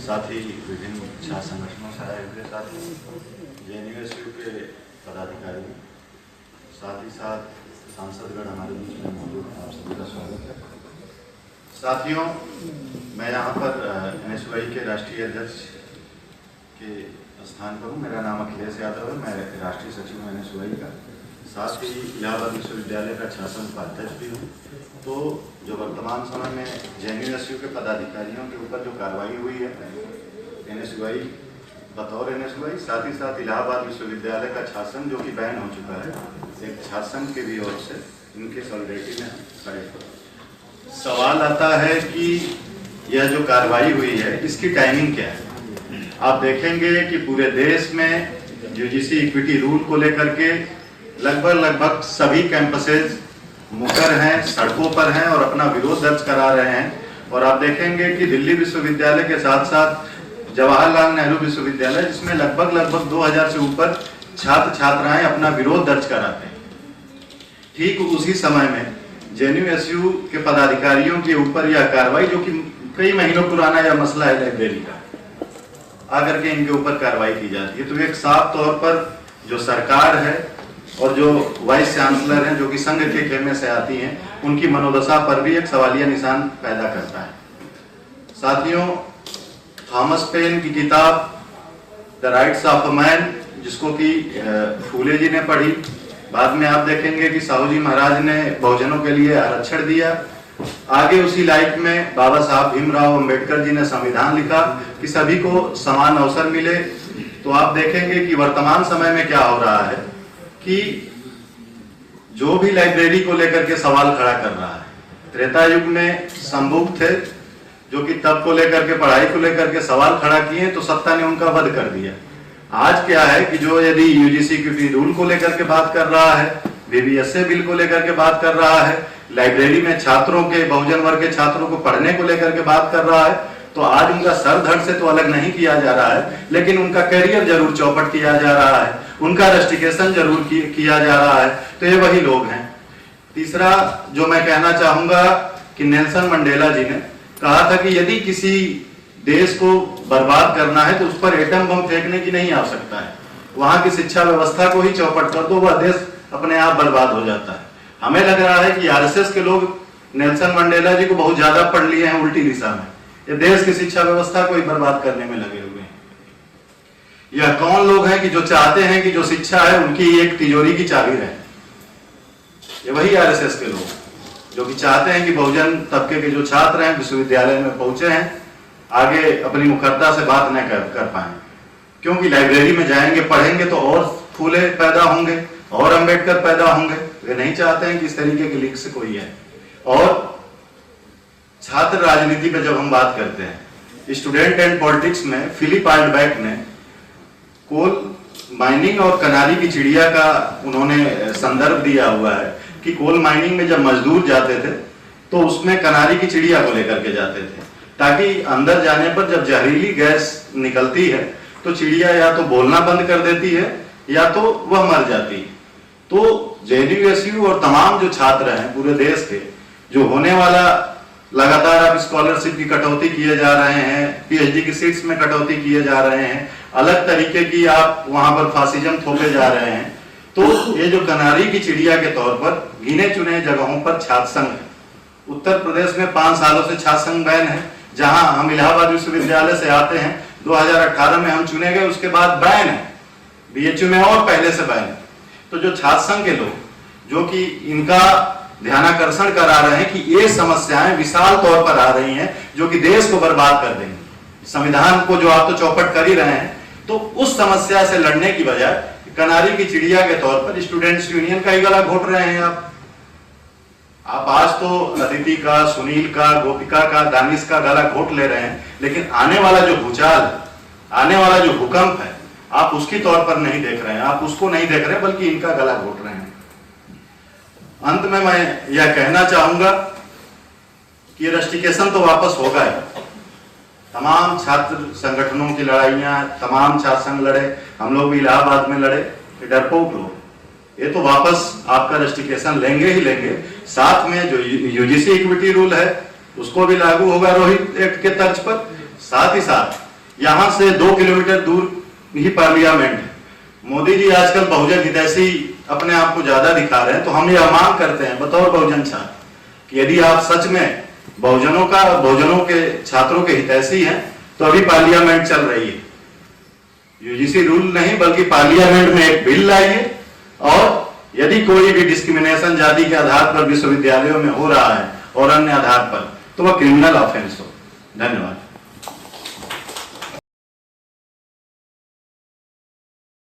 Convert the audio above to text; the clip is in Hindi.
साथ ही विभिन्न छात्र संगठनों से आए हुए साथी, जेएनयू के पदाधिकारी, साथ ही साथ सांसदगण हमारे बीच में मौजूद हैं, आप सभी का स्वागत है। साथियों, मैं यहाँ पर एनएसयूआई के राष्ट्रीय अध्यक्ष के स्थान पर हूँ। मेरा नाम अखिलेश यादव है, मैं राष्ट्रीय सचिव हूँ एनएसयूआई का, साथ ही इलाहाबाद विश्वविद्यालय का शासन उपाध्यक्ष भी हूँ। तो जो वर्तमान समय में जेएनयू के पदाधिकारियों के ऊपर जो कार्रवाई हुई है एनएसयूआई बतौर एनएसयूआई, साथ ही साथ इलाहाबाद विश्वविद्यालय का शासन जो कि बैन हो चुका है, एक शासन के भी ओर से इनके सॉलिडेरिटी में खड़े हो। सवाल आता है कि यह जो कार्रवाई हुई है इसकी टाइमिंग क्या है। आप देखेंगे कि पूरे देश में यूजीसी इक्विटी रूल को लेकर के लगभग सभी कैंपसेज मुखर हैं, सड़कों पर हैं और अपना विरोध दर्ज करा रहे हैं। और आप देखेंगे कि दिल्ली विश्वविद्यालय के साथ साथ जवाहरलाल नेहरू विश्वविद्यालय, जिसमें लगभग 2000 से ऊपर छात्र छात्राएं अपना विरोध दर्ज कराते हैं, ठीक उसी समय में जेएनयू के पदाधिकारियों के ऊपर यह कार्रवाई, जो कि कई महीनों पुराना यह मसला है लाइब्रेरी का, आकर के इनके ऊपर कार्रवाई की जाती है। तो एक साफ तौर पर जो सरकार है और जो वाइस चांसलर हैं, जो कि संघ के खेमे से आती हैं, उनकी मनोदशा पर भी एक सवालिया निशान पैदा करता है। साथियों, थॉमस पेन की किताब the rights of a man, जिसको कि फूले जी ने पढ़ी, बाद में आप देखेंगे कि साहू जी महाराज ने बहुजनों के लिए आरक्षण दिया, आगे उसी लाइफ में बाबा साहब भीमराव अंबेडकर जी ने संविधान लिखा कि सभी को समान अवसर मिले। तो आप देखेंगे कि वर्तमान समय में क्या हो रहा है कि जो भी लाइब्रेरी को लेकर के सवाल खड़ा कर रहा है, त्रेता युग में संभुक थे जो कि तब को लेकर के, पढ़ाई को लेकर के सवाल खड़ा किए तो सत्ता ने उनका वध कर दिया। आज क्या है कि जो यदि यूजीसी के रूल को लेकर के बात कर रहा है, बीबीएसए बिल को लेकर के बात कर रहा है, लाइब्रेरी में छात्रों के, बहुजन वर्ग के छात्रों को पढ़ने को लेकर के बात कर रहा है, तो आज उनका सर धड़ से तो अलग नहीं किया जा रहा है, लेकिन उनका करियर जरूर चौपट किया जा रहा है, उनका रस्टिकेशन जरूर किया जा रहा है। तो ये वही लोग हैं। तीसरा जो मैं कहना चाहूंगा कि नेल्सन मंडेला जी ने कहा था कि यदि किसी देश को बर्बाद करना है तो उस पर एटम बम फेंकने की नहीं आवश्यकता है, वहां की शिक्षा व्यवस्था को ही चौपट कर दो, वह देश अपने आप बर्बाद हो जाता है। हमें लग रहा है कि आरएसएस के लोग नेल्सन मंडेला जी को बहुत ज्यादा पढ़ लिए हैं उल्टी दिशा में, ये देश की शिक्षा व्यवस्था को ही बर्बाद करने में लगे हुए हैं। यह कौन लोग हैं कि जो चाहते हैं कि जो शिक्षा है उनकी एक तिजोरी की चाबी रहे। ये वही आरएसएस के लोग जो कि चाहते हैं कि बहुजन तबके के जो छात्र हैं विश्वविद्यालय में पहुंचे हैं, आगे अपनी मुखरता से बात न कर पाए, क्योंकि लाइब्रेरी में जाएंगे, पढ़ेंगे तो और फूले पैदा होंगे और अंबेडकर पैदा होंगे। वे नहीं चाहते हैं कि इस तरीके की लीक से कोई है। और छात्र राजनीति पे जब हम बात करते हैं, स्टूडेंट एंड पॉलिटिक्स में फिलिप आल्डबैक ने कोल माइनिंग और कनारी की चिड़िया का उन्होंने संदर्भ दिया हुआ है कि कोल माइनिंग में जब मजदूर जाते थे तो उसमें कनारी की चिड़िया को लेकर के जाते थे, ताकि अंदर जाने पर जब जहरीली गैस निकलती है तो चिड़िया या तो बोलना बंद कर देती है या तो वह मर जाती है। तो जेएनयू और तमाम जो छात्र हैं पूरे देश के, जो होने वाला लगातार अब स्कॉलरशिप की कटौती किए जा रहे हैं, पीएचडी की सीट्स में कटौती किए जा रहे हैं, अलग तरीके की आप वहां पर फासिज्म थोपे जा रहे हैं, तो ये जो कनारी की चिड़िया के तौर पर गिने चुने जगहों पर छात्र संघ है। उत्तर प्रदेश में 5 सालों से छात्र संघ बैन है, जहां हम इलाहाबाद विश्वविद्यालय से आते हैं, 2018 में हम चुने गए, उसके बाद बैन है, बीएचयू में और पहले से बैन है। तो जो छात्र संघ के लोग जो कि इनका ध्यानाकर्षण करा रहे हैं कि ये समस्याएं विशाल तौर पर आ रही हैं जो कि देश को बर्बाद कर देंगी, संविधान को जो आप तो चौपट कर ही रहे हैं, तो उस समस्या से लड़ने की बजाय कनारी की चिड़िया के तौर पर स्टूडेंट्स यूनियन का ही गला घोट रहे हैं आप आज तो अदिति का, सुनील का, गोपिका का, दानिश का गला घोट ले रहे हैं, लेकिन आने वाला जो भूचाल, आने वाला जो भूकंप है, आप उसकी तौर पर नहीं देख रहे हैं, आप उसको नहीं देख रहे हैं, बल्कि इनका गला घोट रहे हैं। अंत में मैं यह कहना चाहूंगा कि रस्टिकेशन तो वापस होगा ही। तमाम छात्र संगठनों की लड़ाइयां, तमाम छात्र संघ लड़े, हम लोग भी इलाहाबाद में लड़े, डरपोक लोग, ये तो वापस आपका रस्टिकेशन लेंगे ही लेंगे। साथ में जो यूजीसी इक्विटी रूल है उसको भी लागू होगा रोहित एक्ट के तर्ज पर, साथ ही साथ यहाँ से 2 किलोमीटर दूर ही पार्लियामेंट है। मोदी जी आजकल बहुजन हितैषी अपने आप को ज्यादा दिखा रहे हैं, तो हम ये मांग करते हैं बतौर बहुजन छात्र कि यदि आप सच में बहुजनों के छात्रों के हितैषी हैं तो अभी पार्लियामेंट चल रही है, यूजीसी रूल नहीं बल्कि पार्लियामेंट में एक बिल लाइए, और यदि कोई भी डिस्क्रिमिनेशन जाति के आधार पर विश्वविद्यालयों में हो रहा है और अन्य आधार पर, तो वह क्रिमिनल ऑफेंस हो। धन्यवाद।